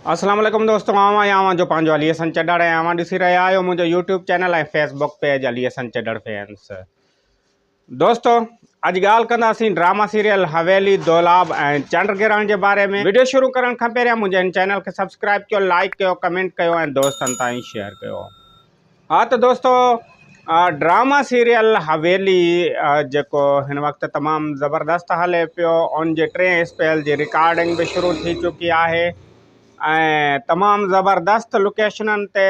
अस्सलाम वालेकुम दोस्तों, आवां जो पंहिंजो अलीहसन चॾड़ ऐं आवां ॾिसी रहिया आहियो मुंहिंजो यूट्यूब चैनल ऐं फेसबुक पेज अलीहसन चॾड़ फैंस। दोस्तों अॼु ॻाल्हि कंदासीं ड्रामा सीरियल हवेली, दौलाब ऐं चंड ग्रहण जे बारे में। वीडियो शुरू करण खां पहिरियां मुंहिंजे हिन चैनल खे सब्सक्राइब कयो, लाइक कयो, कमेंट कयो ऐं दोस्तनि ताईं शेयर कयो। हाँ तो दोस्तों ड्रामा सीरियल हवेली जेको हिन वक़्तु तमामु ज़बरदस्त हले पियो, उन जे 3 स्पेल जी रिकॉर्डिंग भी शुरू थी चुकी आहे ऐं तमामु ज़बरदस्त लोकेशननि ते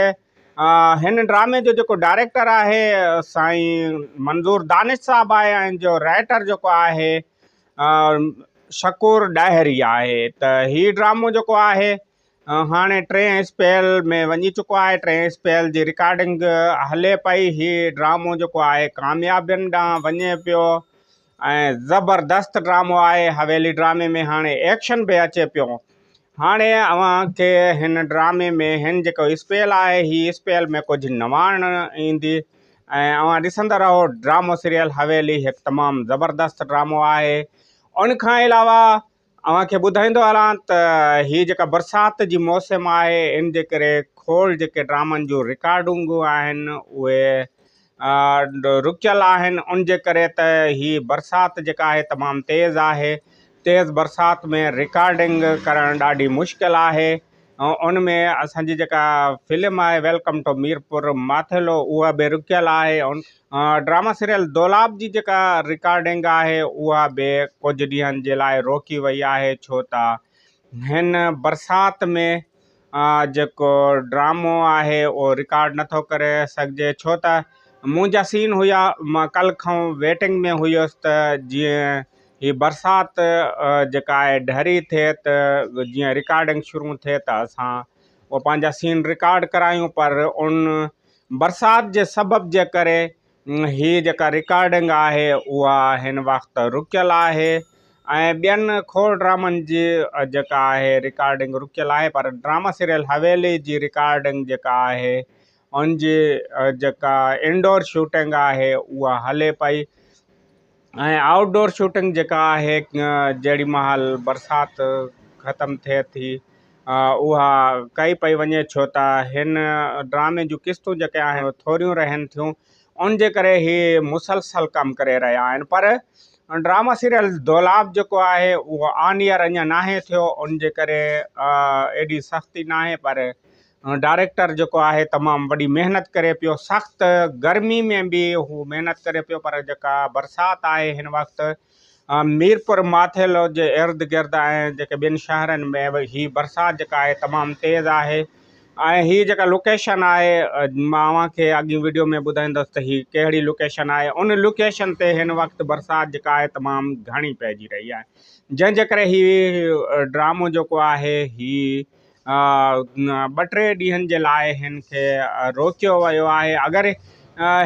हिन ड्रामे जो जेको डायरेक्टर आहे साईं मंज़ूर दानिश साहब आहे ऐं जो राइटर जेको आहे शकूर डाहिरी आहे। त ही ड्रामो जेको आहे हाणे 3 स्पेल में वञी चुको आहे। 3 स्पेल जी रिकॉर्डिंग हले पई। ही ड्रामो जेको आहे कामयाबियुनि ॾांहुं वञे पियो ऐं ज़बरदस्त ड्रामो आहे। हवेली ड्रामे में हाणे एक्शन भी अचे पियो। हाणे अव्हांखे हिन ड्रामे में हिन जेको स्पेल आहे ही स्पेल में कुझु नवाण ईंदी ऐं अव्हां ॾिसंदा रहो। ड्रामो सीरियल हवेली हिकु तमामु ज़बरदस्त ड्रामो आहे। उन खां अलावा अव्हांखे ॿुधाईंदो हलां त ही जेका बरसाति जी मौसम आहे, इन जे करे खोड़ जेके ड्रामनि जूं रिकॉर्डिंगूं आहिनि उहे रुकियल आहिनि। उन जे करे त ही बरसाति जेका आहे तमामु तेज़ आहे। तेज़ बरसाति में रिकॉर्डिंग करण ॾाढी मुश्किल आहे। उन में असांजी जेका फिल्म आहे वेलकम टू मीरपुर माथेलो उहा बि रुकियल आहे। उन ड्रामा सीरियल दौलाब जी जेका रिकॉर्डिंग आहे उहा बि कुझु ॾींहंनि जे लाइ रोकी वई आहे, छो त हिन बरसाति में जेको ड्रामो आहे उहो रिकॉर्ड नथो करे सघिजे, छो त मुंहिंजा सीन हुया। मां कल्ह खां वेटिंग में हुयुसि त जीअं ही बरसाति जेका आहे ढरी थिए त जीअं रिकॉर्डिंग शुरू थिए त असां उहो पंहिंजा सीन रिकॉर्ड करायूं, पर उन बरसाति जे सबब जे करे ही जेका रिकॉर्डिंग आहे उहा हिन वक़्तु रुकियल आहे ऐं ॿियनि खोड़ ड्रामनि जी जेका आहे रिकॉर्डिंग रुकियल आहे। पर ड्रामा सीरियल हवेली जी रिकॉर्डिंग जेका आहे उन जी जेका इंडोर शूटिंग आहे उहा हले पई ऐं आउटडोर शूटिंग जेका आहे जेॾी महिल बरसाति ख़तमु थिए थी उहा कई पई वञे, छो त हिन ड्रामे जूं क़िस्तूं जेके आहिनि थोरियूं रहनि थियूं। उन जे करे ही मुसलसल कमु करे रहिया आहिनि। पर ड्रामा सीरियल दौलाब जेको आहे उहो ऑन ईयर अञा नाहे थियो। उन जे करे एॾी सख़्ती नाहे, पर डायरेक्टर जेको आहे तमामु वॾी महिनत करे पियो। सख़्तु गर्मी में बि हू महिनत करे पियो। पर जेका बरसाति आहे हिन वक़्तु मीरपुर माथेलो जे इर्द गिर्द ऐं जेके ॿियनि शहरनि में ही बरसाति जेका आहे तमामु तेज़ आहे ऐं ही जेका लोकेशन आहे मां अव्हांखे अॻी वीडियो में ॿुधाईंदुसि त ही कहिड़ी लोकेशन आहे। उन लोकेशन ते हिन वक़्तु बरसाति जेका आहे तमामु घणी पइजी रही आहे, जंहिंजे करे ही ड्रामो जेको आहे ही 2-3 ॾींहंनि जे लाइ हिन खे रोकियो वियो आहे। अगरि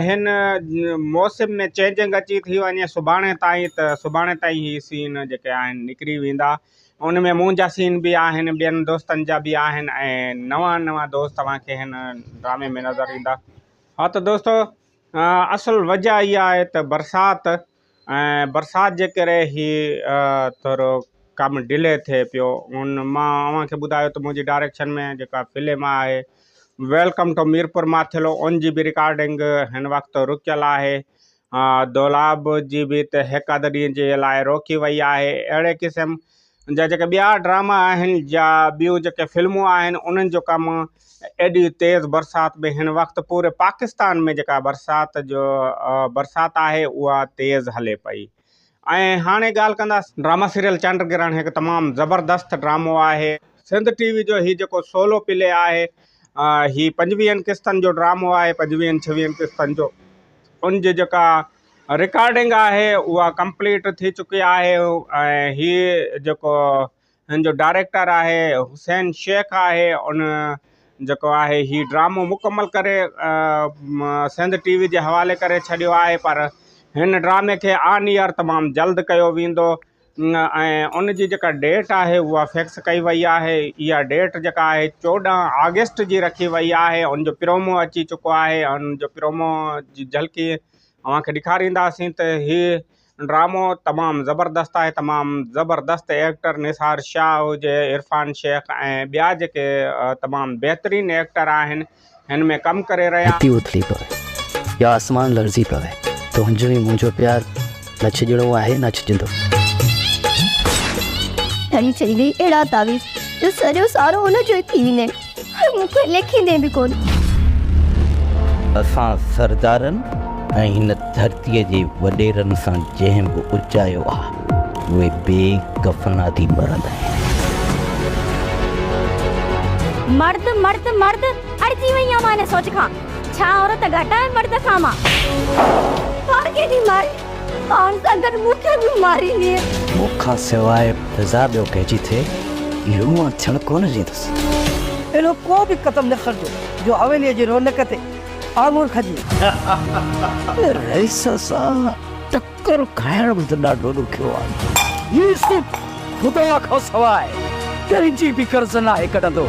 हिन मौसम में चेंजिंग अची थी वञे सुभाणे ताईं त सुभाणे ताईं ही सीन जेके आहिनि निकिरी वेंदा। उन में मुंहिंजा सीन बि आहिनि, ॿियनि दोस्तनि जा बि आहिनि ऐं नवां दोस्त तव्हांखे हिन ड्रामे में नज़र ईंदा। हाँ तो दोस्तों असुल वजह इहा आहे त बरसाति ऐं बरसाति जे करे ही थोरो कमु डिले थिए पियो। उन मां अव्हांखे ॿुधायो त मुंहिंजी डायरेक्शन में जेका फिल्म आहे वेलकम टू मीरपुर माथेलो उन जी बि रिकॉर्डिंग हिन वक़्तु रुकियल आहे। दौलाब जी बि त हिकु अधु ॾींहं जे लाइ रोकी वई आहे। अहिड़े क़िस्म जा जेके ॿिया ड्रामा आहिनि या ॿियूं जेके फिल्मूं आहिनि उन्हनि जो कमु एॾी तेज़ बरसाति में हिन वक़्तु पूरे पाकिस्तान में जेका बरसाति आहे उहा तेज़ हले पई। ऐं हाणे ॻाल्हि कंदासीं ड्रामा सीरियल चंड ग्रहण हिकु तमामु ज़बरदस्त ड्रामो आहे। सिंध टीवी जो ही जेको सोलो प्ले आहे ही 25 क़िस्तनि जो ड्रामो आहे, 25-26 क़िस्तनि जो। उन जी जेका रिकॉर्डिंग आहे उहा कंप्लीट थी चुकी आहे ऐं हीअ जेको हिन जो डायरेक्टर आहे हुसैन शेख आहे। उन जेको आहे ही ड्रामो मुकमल करे सिंध टीवी जे हवाले करे छॾियो आहे, पर हिन ड्रामे खे ऑन ईयर तमामु जल्द कयो वेंदो ऐं उन जी जेका डेट आहे उहा फिक्स कई वई आहे। इहा डेट जेका आहे 14 अगस्त जी रखी वई आहे। उन जो प्रोमो अची चुको आहे। उन जो प्रोमो जी झलकी अव्हांखे ॾेखारींदासीं त ही ड्रामो तमामु ज़बरदस्त आहे। तमामु ज़बरदस्त एक्टर निसार शाह हुजे, इरफान शेख ऐं ॿिया जेके तमामु बहितरीनु एक्टर आहिनि हिन में कमु करे रहिया। धरती उथली पवे या आसमान लर्ज़ी पवे, तुंहिंजो ई मुंहिंजो प्यार न छॾणो आहे न छॾंदो। हणी चई वई अहिड़ा तावीज़ जो सॼो सारो हुनजो ई थी वेंदे, मूंखे लेखींदे बि कोन। असां सरदारनि ऐं हिन धरतीअ जे वॾेरनि सां जंहिं बि उचायो आहे उहे बेकफनाती मरंदा आहिनि। मर्द मर्द मर्द अड़जी वई आहियां मां सोच खां, छा औरत घटि आहे मर्द खां? मां पाण खे नी मारी, पाण सां गॾु मूंखे बि मारी ॾिए। मूंखां सवाइ फिज़ा ॿियो कंहिंजी थिए इहो मां थियणु कोन ॾींदुसि। एॾो को बि क़दम न खणिजो जो हवेलीअ जी रौनक ते आङुर खजी। रईस सां टकर खाइण बि त ॾाढो ॾुखियो आहे। यूसुफ ख़ुदा खां सवाइ कंहिंजी बि कर्ज़ न आहे कढंदो।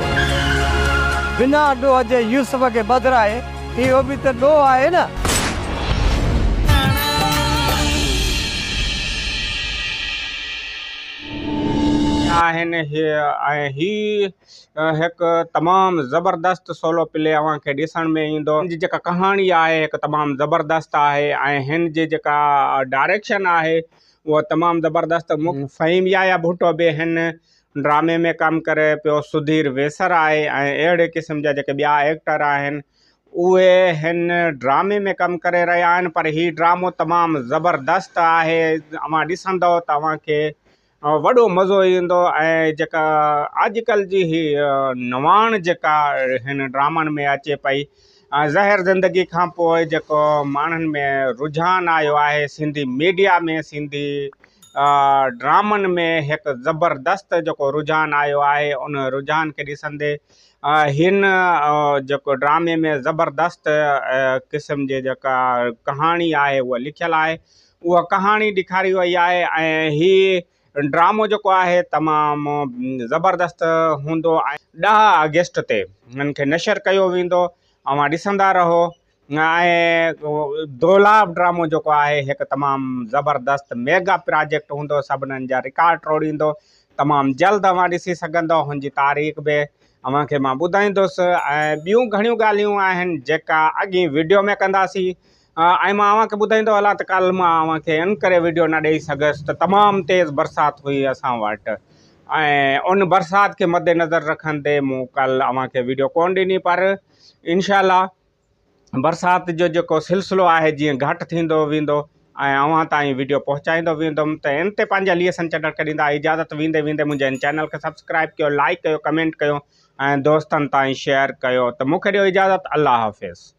बिना ॾोह जे यूसुफ खे बदिराए इहो बि त ॾोह आहे न। आहिनि ऐं ही हिकु तमामु ज़बरदस्त सोलो प्ले अव्हांखे ॾिसण में ईंदो। हिन जी जेका कहाणी आहे हिकु तमामु ज़बरदस्त आहे ऐं हिन जी जेका डायरेक्शन आहे उहा तमामु ज़बरदस्त। फ़हीम याया भुट्टो बि हिन ड्रामे में कमु करे पियो। सुधीर वेसर आहे ऐं अहिड़े क़िस्म जा जेके ॿिया एक्टर आहिनि उहे हिन ड्रामे में कमु करे रहिया आहिनि। पर हीउ ड्रामो तमामु ज़बरदस्त आहे, अव्हां ॾिसंदव त तव्हांखे वॾो मज़ो ईंदो। ऐं जेका अॼुकल्ह जी ही नवाण जेका हिन ड्रामनि में अचे पई, ज़हर ज़िंदगी खां पोइ जेको माण्हुनि में रुझान आयो आहे सिंधी मीडिया में, सिंधी ड्रामनि में हिकु ज़बरदस्त जेको रुझान आयो आहे, उन रुझान खे ॾिसंदे हिन जेको ड्रामे में ज़बरदस्त क़िस्म जी जेका कहाणी आहे उहा लिखियलु आहे, उहा कहाणी ॾेखारी वई आहे। ऐं हीअ ड्रामो जेको आहे तमामु ज़बरदस्त हूंदो। 10 अगस्त ते हिन खे नशर कयो वेंदो, अव्हां ॾिसंदा रहो। ऐं दोलाब ड्रामो जेको आहे हिकु तमामु ज़बरदस्त मेगा प्रोजेक्ट हूंदो, सभिनीनि जा रिकॉर्ड टोड़ींदो। तमामु जल्द अव्हां ॾिसी सघंदव, हुनजी तारीख़ बि अव्हांखे मां ॿुधाईंदुसि। ऐं ॿियूं घणियूं ॻाल्हियूं आहिनि जेका अॻी वीडियो में कंदासीं। ऐं मां अव्हांखे ॿुधाईंदो हलां त कल्ह मां अव्हांखे इन करे वीडियो न ॾेई सघियुसि त तमामु तेज़ बरसाति हुई असां वटि, ऐं उन बरसाति खे मद्देनज़र रखंदे मूं कल्ह अव्हांखे वीडियो कोन ॾिनी। पर इनशाला बरसाति जो जेको सिलसिलो आहे जीअं घटि थींदो वेंदो ऐं अव्हां ताईं वीडियो पहुचाईंदो वेंदुमि, त इन ते पंहिंजा लिएसन चंडर खे ॾींदा इजाज़त। वेंदे वेंदे मुंहिंजे इन चैनल खे सब्सक्राइब कयो, लाइक कयो, कमेंट कयो ऐं दोस्तनि ताईं शेयर कयो। त मूंखे ॾियो इजाज़त। अल्लाह हाफ़िज़।